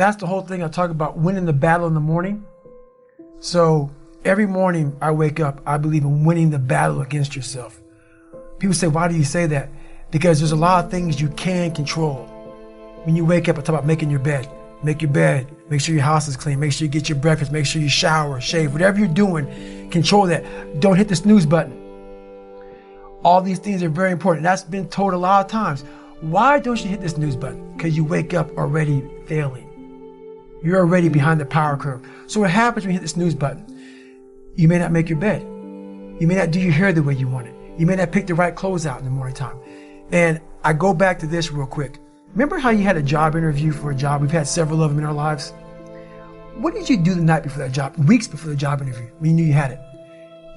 That's the whole thing I talk about, winning the battle in the morning. So every morning I wake up, I believe in winning the battle against yourself. People say, why do you say that? Because there's a lot of things you can control. When you wake up, I talk about making your bed. Make your bed, make sure your house is clean, make sure you get your breakfast, make sure you shower, shave, whatever you're doing, control that. Don't hit the snooze button. All these things are very important. That's been told a lot of times. Why don't you hit the snooze button? Because you wake up already failing. You're already behind the power curve. So what happens when you hit the snooze button? You may not make your bed. You may not do your hair the way you want it. You may not pick the right clothes out in the morning time. And I go back to this real quick. Remember how you had a job interview for a job? We've had several of them in our lives. What did you do the night before that job, weeks before the job interview, when you knew you had it?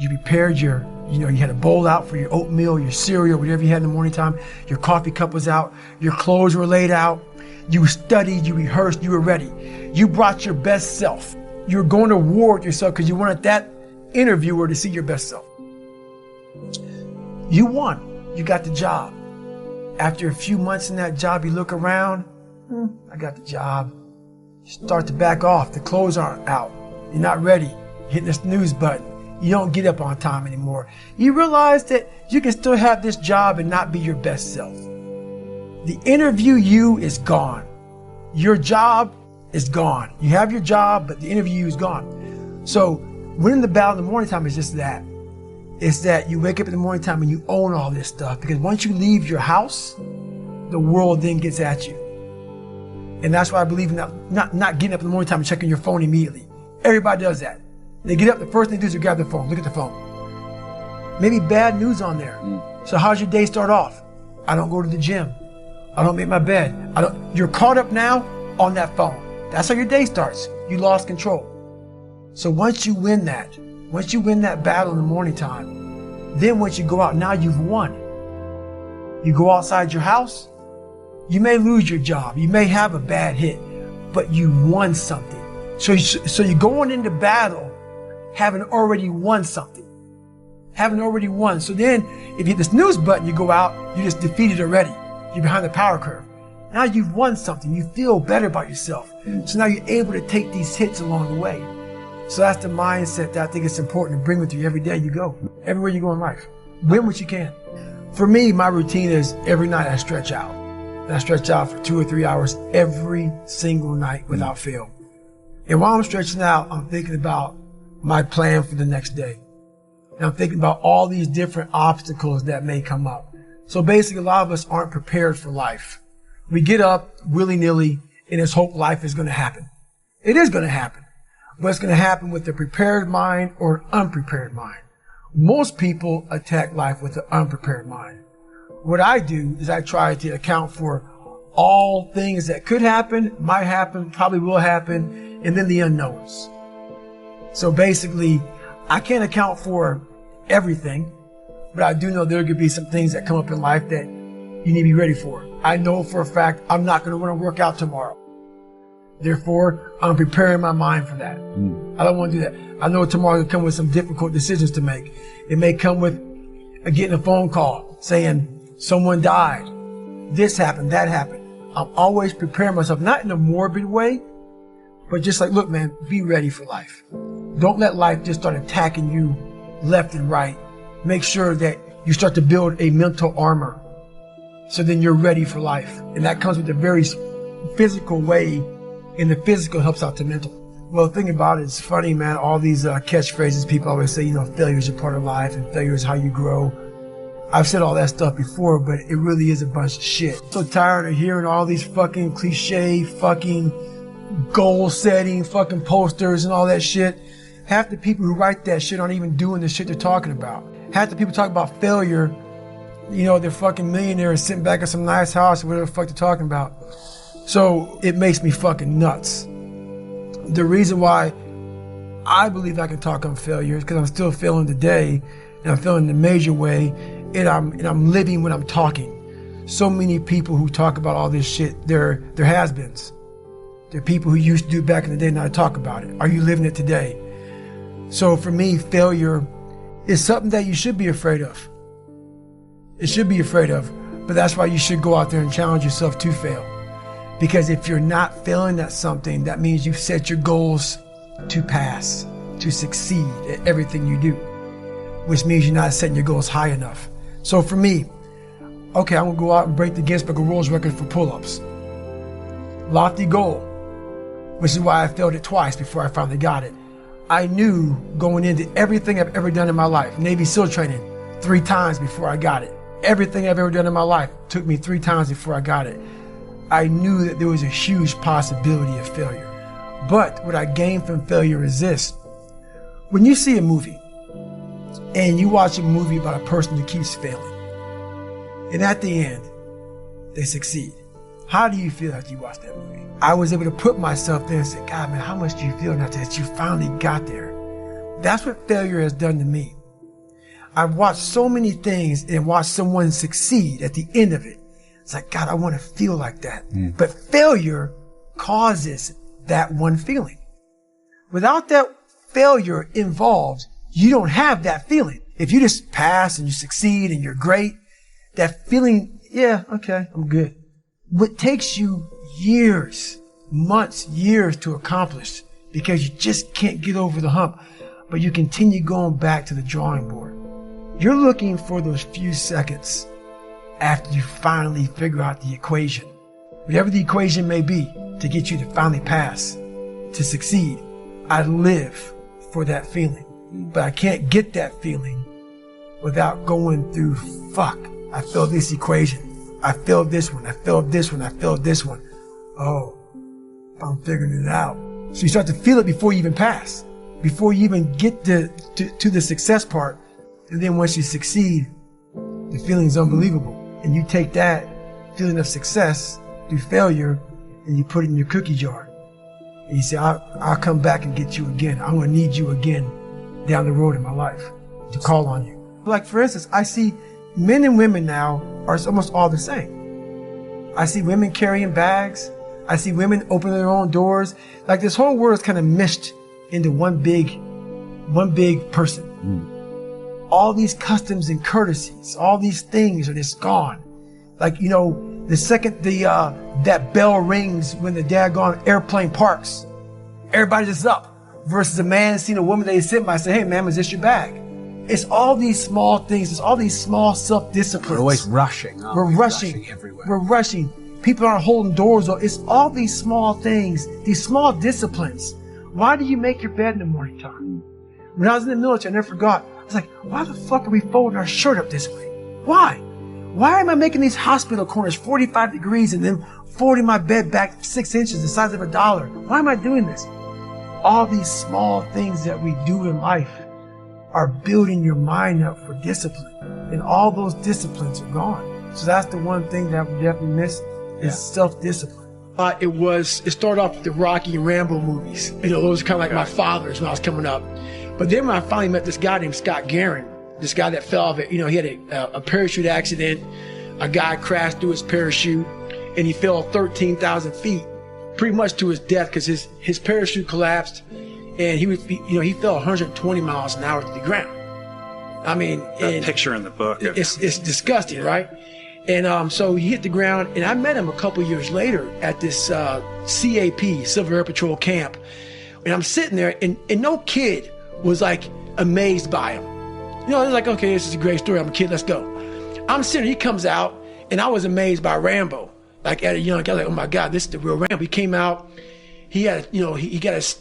You prepared you had a bowl out for your oatmeal, your cereal, whatever you had in the morning time. Your coffee cup was out. Your clothes were laid out. You studied, you rehearsed, you were ready. You brought your best self. You were going to war with yourself because you wanted that interviewer to see your best self. You won. You got the job. After a few months in that job, you look around. I got the job. You start to back off. The clothes aren't out. You're not ready. You're hitting the snooze button. You don't get up on time anymore. You realize that you can still have this job and not be your best self. The interview you is gone. Your job is gone. You have your job, but the interview you is gone. So winning the battle in the morning time is just that. It's that you wake up in the morning time and you own all this stuff, because once you leave your house, the world then gets at you. And that's why I believe in not getting up in the morning time and checking your phone immediately. Everybody does that. They get up, the first thing they do is grab their phone, look at the phone. Maybe bad news on there. So how's your day start off? I don't go to the gym. I don't make my bed. You're caught up now on that phone. That's how your day starts. You lost control. So once you win that battle in the morning time, then once you go out, now you've won. You go outside your house, you may lose your job, you may have a bad hit, but you won something. So you're going into battle having already won something. Having already won. So then if you hit the snooze button, you go out, you just defeated already. You're behind the power curve. Now you've won something. You feel better about yourself. So now you're able to take these hits along the way. So that's the mindset that I think it's important to bring with you every day you go, everywhere you go in life. Win what you can. For me, my routine is every night I stretch out. And I stretch out for 2 or 3 hours every single night without fail. And while I'm stretching out, I'm thinking about my plan for the next day. And I'm thinking about all these different obstacles that may come up. So basically, a lot of us aren't prepared for life. We get up willy-nilly and just hope life is going to happen. It is going to happen. But it's going to happen with a prepared mind or an unprepared mind. Most people attack life with an unprepared mind. What I do is I try to account for all things that could happen, might happen, probably will happen, and then the unknowns. So basically, I can't account for everything, but I do know there could be some things that come up in life that you need to be ready for. I know for a fact I'm not going to want to work out tomorrow. Therefore, I'm preparing my mind for that. I don't want to do that. I know tomorrow will come with some difficult decisions to make. It may come with getting a phone call saying someone died. This happened, that happened. I'm always preparing myself, not in a morbid way, but just like, look, man, be ready for life. Don't let life just start attacking you left and right. Make sure that you start to build a mental armor so then you're ready for life. And that comes with a very physical way, and the physical helps out the mental. Well, the thing about it, it's funny, man, all these catchphrases people always say, failure is a part of life and failure is how you grow. I've said all that stuff before, but it really is a bunch of shit. I'm so tired of hearing all these fucking cliche, fucking goal setting, fucking posters and all that shit. Half the people who write that shit aren't even doing the shit they're talking about. Half the people talk about failure, they're fucking millionaires sitting back in some nice house or whatever the fuck they're talking about. So it makes me fucking nuts. The reason why I believe I can talk on failure is because I'm still failing today, and I'm failing in a major way, and I'm living when I'm talking. So many people who talk about all this shit, they're has-beens. They're people who used to do it back in the day, now talk about it. Are you living it today? So for me, failure is something that you should be afraid of. It should be afraid of, but that's why you should go out there and challenge yourself to fail. Because if you're not failing at something, that means you've set your goals to pass, to succeed at everything you do, which means you're not setting your goals high enough. So for me, okay, I'm gonna go out and break the Guinness Book of World Records for pull-ups. Lofty goal, which is why I failed it twice before I finally got it. I knew going into everything I've ever done in my life, Navy SEAL training, 3 times before I got it. Everything I've ever done in my life took me 3 times before I got it. I knew that there was a huge possibility of failure. But what I gained from failure is this. When you see a movie, and you watch a movie about a person who keeps failing, and at the end, they succeed. How do you feel after you watch that movie? I was able to put myself there and say, God, man, how much do you feel now that you finally got there? That's what failure has done to me. I've watched so many things and watched someone succeed at the end of it. It's like, God, I want to feel like that. But failure causes that one feeling. Without that failure involved, you don't have that feeling. If you just pass and you succeed and you're great, that feeling, yeah, okay, I'm good. What takes you years, months, years to accomplish because you just can't get over the hump, but you continue going back to the drawing board. You're looking for those few seconds after you finally figure out the equation, whatever the equation may be, to get you to finally pass, to succeed. I live for that feeling, but I can't get that feeling without going through, fuck, I failed this equation. I failed this one. I failed this one. I failed this one. Oh, I'm figuring it out. So you start to feel it before you even pass, before you even get to the success part. And then once you succeed, the feeling is unbelievable. And you take that feeling of success through failure and you put it in your cookie jar. And you say, I'll come back and get you again. I'm going to need you again down the road in my life to call on you. Like, for instance, I see men and women now are almost all the same. I see women carrying bags. I see women opening their own doors. Like, this whole world is kind of meshed into one big person. All these customs and courtesies, all these things are just gone. Like, you know, the second that bell rings when the daggone airplane parks, everybody's just up. Versus a man seeing a woman they sit by, say, hey, ma'am, is this your bag? It's all these small things. It's all these small self-disciplines. We're always rushing. We're rushing everywhere. We're rushing. People aren't holding doors. It's all these small things, these small disciplines. Why do you make your bed in the morning time? When I was in the military, I never forgot. I was like, why the fuck are we folding our shirt up this way? Why? Why am I making these hospital corners 45 degrees and then folding my bed back 6 inches the size of $1? Why am I doing this? All these small things that we do in life are building your mind up for discipline. And all those disciplines are gone. So that's the one thing that we definitely miss is self-discipline. It started off with the Rocky and Rambo movies. You know, those were kind of like my fathers when I was coming up. But then when I finally met this guy named Scott Guerin, this guy that fell off it, you know, he had a parachute accident. A guy crashed through his parachute and he fell 13,000 feet, pretty much to his death because his parachute collapsed and he fell 120 miles an hour to the ground. I mean, that picture in the book. It's disgusting, right? And so he hit the ground, and I met him a couple years later at this CAP, Civil Air Patrol camp. And I'm sitting there, and no kid was like amazed by him. You know, they're like, okay, this is a great story. I'm a kid, let's go. I'm sitting, he comes out, and I was amazed by Rambo. Like at a young guy, like, oh my God, this is the real Rambo. He came out, he had, you know, he got his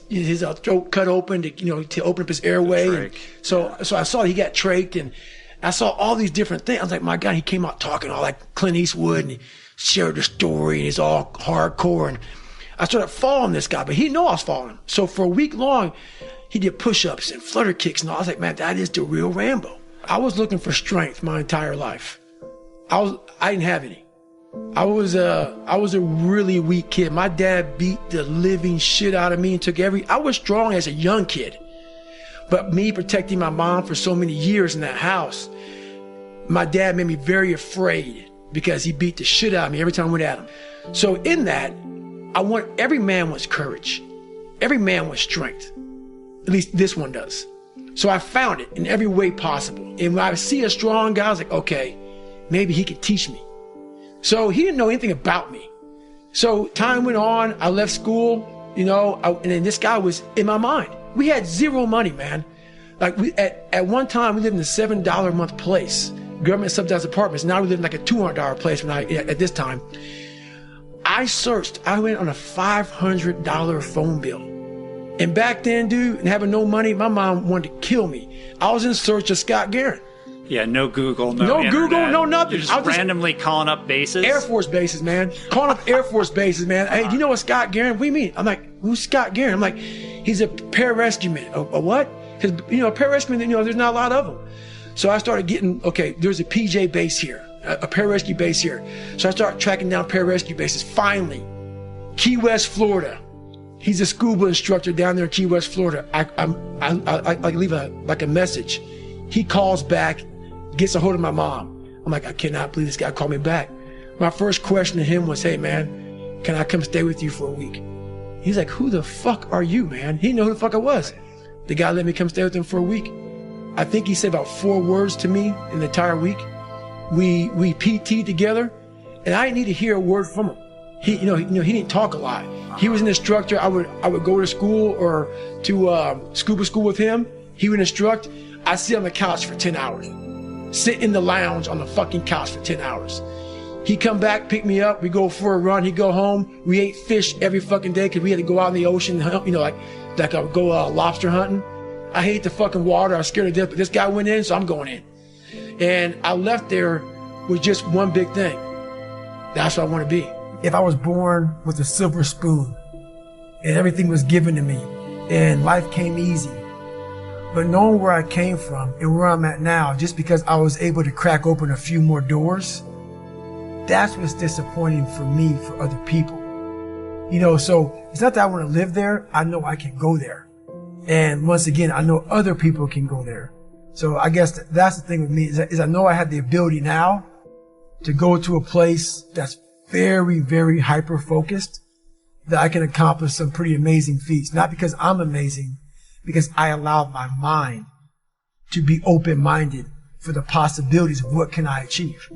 throat cut open to, you know, to open up his airway. And so I saw he got trached, and I saw all these different things. I was like, my God, he came out talking all like Clint Eastwood, and he shared the story, and he's all hardcore. And I started following this guy, but he didn't know I was following him. So for a week long, he did push-ups and flutter kicks, and all. I was like, man, that is the real Rambo. I was looking for strength my entire life. I didn't have any. I was a really weak kid. My dad beat the living shit out of me and took I was strong as a young kid. But me protecting my mom for so many years in that house, my dad made me very afraid because he beat the shit out of me every time I went at him. So in that, every man wants courage. Every man wants strength. At least this one does. So I found it in every way possible. And when I see a strong guy, I was like, okay, maybe he could teach me. So he didn't know anything about me. So time went on. I left school, you know, and then this guy was in my mind. We had zero money, man. Like at one time we lived in a $7 a month place, government subsidized apartments. Now we live in like a $200 place at this time. I went on a $500 phone bill. And back then, dude, and having no money, my mom wanted to kill me. I was in search of Scott Guerin. Yeah, no Google, no internet. Google, no nothing. You're just randomly calling up bases? Air Force bases, man. Calling up Air Force bases, man. Hey, do you know what Scott Guerin? What do you mean? I'm like, who's Scott Guerin? I'm like, he's a pararescueman. A what? Because, you know, a pararescueman, you know, there's not a lot of them. So I started getting, okay, there's a PJ base here, a pararescue base here. So I started tracking down pararescue bases. Finally, Key West, Florida. He's a scuba instructor down there in Key West, Florida. I leave a message. He calls back, gets a hold of my mom. I'm like, I cannot believe this guy called me back. My first question to him was, hey man, can I come stay with you for a week? He's like, who the fuck are you, man? He didn't know who the fuck I was. The guy let me come stay with him for a week. I think he said about 4 words to me in the entire week. We PT'd together, and I didn't need to hear a word from him. He didn't talk a lot. He was an instructor. I would go to school or to scuba school with him. He would instruct. I sit on the couch for 10 hours. Sit in the lounge on the fucking couch for 10 hours. He come back, pick me up. We go for a run. He go home. We ate fish every fucking day because we had to go out in the ocean, you know, like I would go lobster hunting. I hate the fucking water. I was scared to death, but this guy went in, so I'm going in. And I left there with just one big thing. That's what I want to be. If I was born with a silver spoon and everything was given to me and life came easy, but knowing where I came from and where I'm at now, just because I was able to crack open a few more doors, that's what's disappointing for me, for other people. You know, so it's not that I want to live there. I know I can go there. And once again, I know other people can go there. So I guess that's the thing with me is I know I have the ability now to go to a place that's very, very hyper-focused, that I can accomplish some pretty amazing feats. Not because I'm amazing, because I allowed my mind to be open-minded for the possibilities of what can I achieve.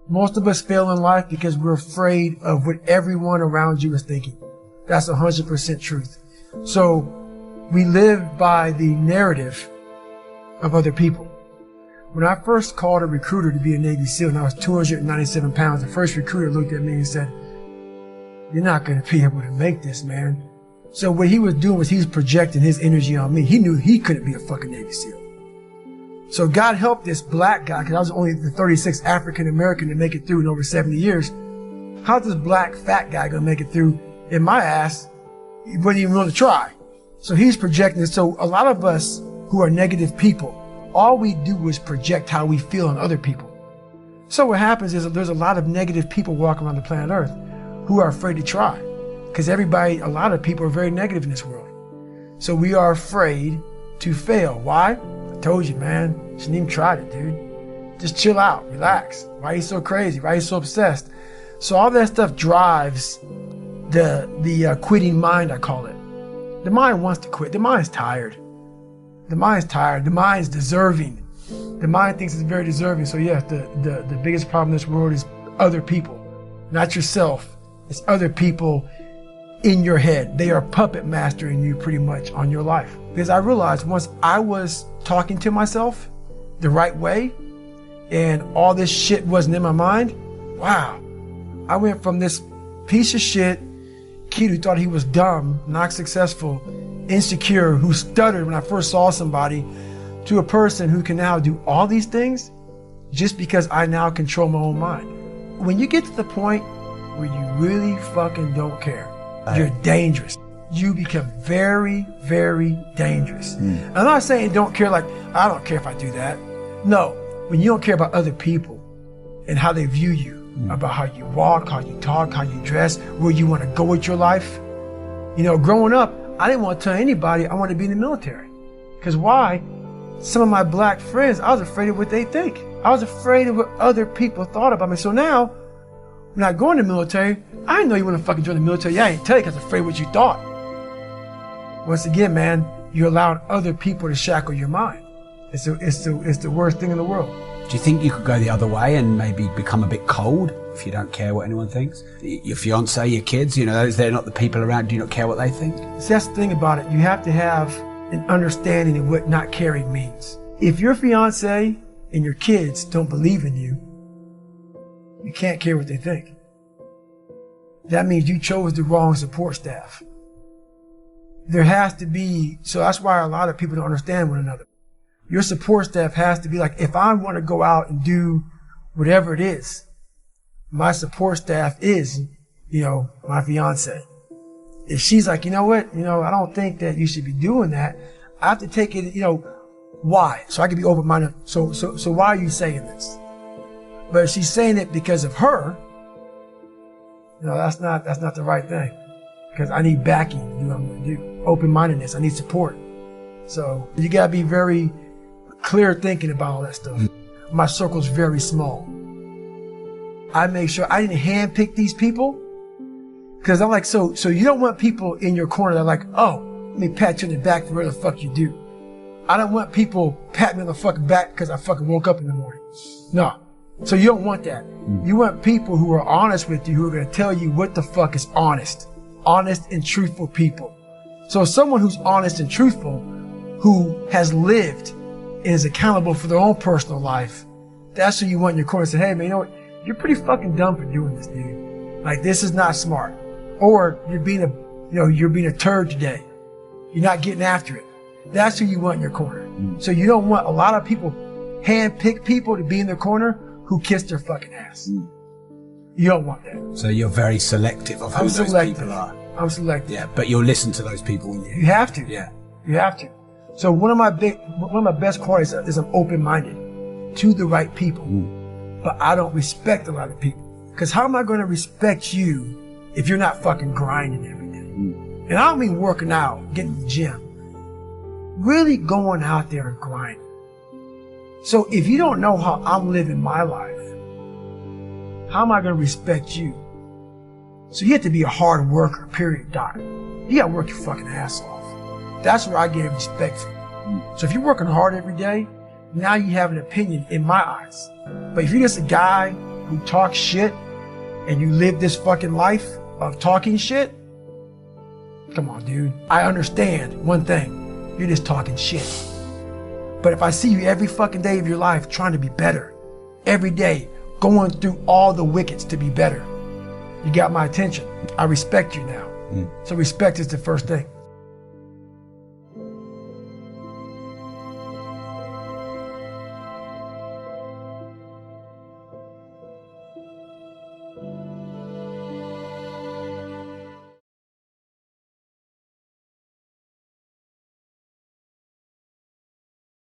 Most of us fail in life because we're afraid of what everyone around you is thinking. That's 100% truth. So we live by the narrative of other people. When I first called a recruiter to be a Navy SEAL and I was 297 pounds, the first recruiter looked at me and said, "You're not going to be able to make this, man." So what he was doing was he was projecting his energy on me. He knew he couldn't be a fucking Navy SEAL. So God help this black guy, because I was only the 36th African American to make it through in over 70 years. How's this black fat guy going to make it through in my ass? He wouldn't even want to try. So he's projecting it. So a lot of us who are negative people, all we do is project how we feel on other people. So what happens is that there's a lot of negative people walking around the planet Earth who are afraid to try. Because a lot of people are very negative in this world. So we are afraid to fail. Why? I told you, man. Shouldn't even try it, dude. Just chill out, relax. Why are you so crazy? Why are you so obsessed? So all that stuff drives the quitting mind, I call it. The mind wants to quit. The mind's tired. The mind's tired. The mind's deserving. The mind thinks it's very deserving. So yes, the biggest problem in this world is other people, not yourself. It's other people in your head. They are puppet mastering you pretty much on your life. Because I realized once I was talking to myself the right way and all this shit wasn't in my mind, wow, I went from this piece of shit kid who thought he was dumb, not successful, insecure, who stuttered when I first saw somebody, to a person who can now do all these things just because I now control my own mind. When you get to the point where you really fucking don't care, you're dangerous. You become very, very dangerous. I'm not saying don't care like, I don't care if I do that. No, when you don't care about other people and how they view you, about how you walk, how you talk, how you dress, where you want to go with your life. You know, growing up, I didn't want to tell anybody I wanted to be in the military. Because why? Some of my black friends, I was afraid of what they think. I was afraid of what other people thought about me. So now, when I go in the military, I didn't know you want to fucking join the military. Yeah, I didn't tell you because I was afraid of what you thought. Once again, man, you're allowing other people to shackle your mind. It's the worst thing in the world. Do you think you could go the other way and maybe become a bit cold if you don't care what anyone thinks? Your fiance, your kids, you know, they're not the people around, do you not care what they think? See, that's the thing about it. You have to have an understanding of what not caring means. If your fiance and your kids don't believe in you, you can't care what they think. That means you chose the wrong support staff. There has to be, so that's why a lot of people don't understand one another. Your support staff has to be like, if I want to go out and do whatever it is, my support staff is, you know, my fiance. If she's like, you know what, you know, I don't think that you should be doing that, I have to take it, you know, why? So I can be open-minded. So why are you saying this? But if she's saying it because of her, you know, that's not the right thing. Because I need backing to do what I'm going to do. Open-mindedness, I need support. So you got to be very clear thinking about all that stuff. My circle's very small. I make sure I didn't handpick these people. Because I'm like, so you don't want people in your corner that are like, oh, let me pat you in the back for whatever the fuck you do. I don't want people pat me on the fucking back because I fucking woke up in the morning. No. So you don't want that. You want people who are honest with you, who are going to tell you what the fuck is honest. Honest and truthful people. So someone who's honest and truthful, who has lived and is accountable for their own personal life, that's who you want in your corner. Say, hey man, you know what? You're pretty fucking dumb for doing this, dude. Like, this is not smart. Or you're being a turd today. You're not getting after it. That's who you want in your corner. So you don't want a lot of people, hand-pick people to be in their corner who kiss their fucking ass. You don't want that. So you're very selective of who those people are. I'm selective. Yeah, but you'll listen to those people when you have to. Yeah. You have to. So one of my best qualities is I'm open-minded to the right people. But I don't respect a lot of people. Because how am I going to respect you if you're not fucking grinding every day? And I don't mean working out, getting to the gym. Really going out there and grinding. So if you don't know how I'm living my life, how am I going to respect you? So you have to be a hard worker, period, doc. You got to work your fucking ass off. That's where I get respect from. So if you're working hard every day, now you have an opinion in my eyes. But if you're just a guy who talks shit and you live this fucking life of talking shit, come on, dude. I understand one thing. You're just talking shit. But if I see you every fucking day of your life trying to be better, every day going through all the wickets to be better, you got my attention. I respect you now. So respect is the first thing.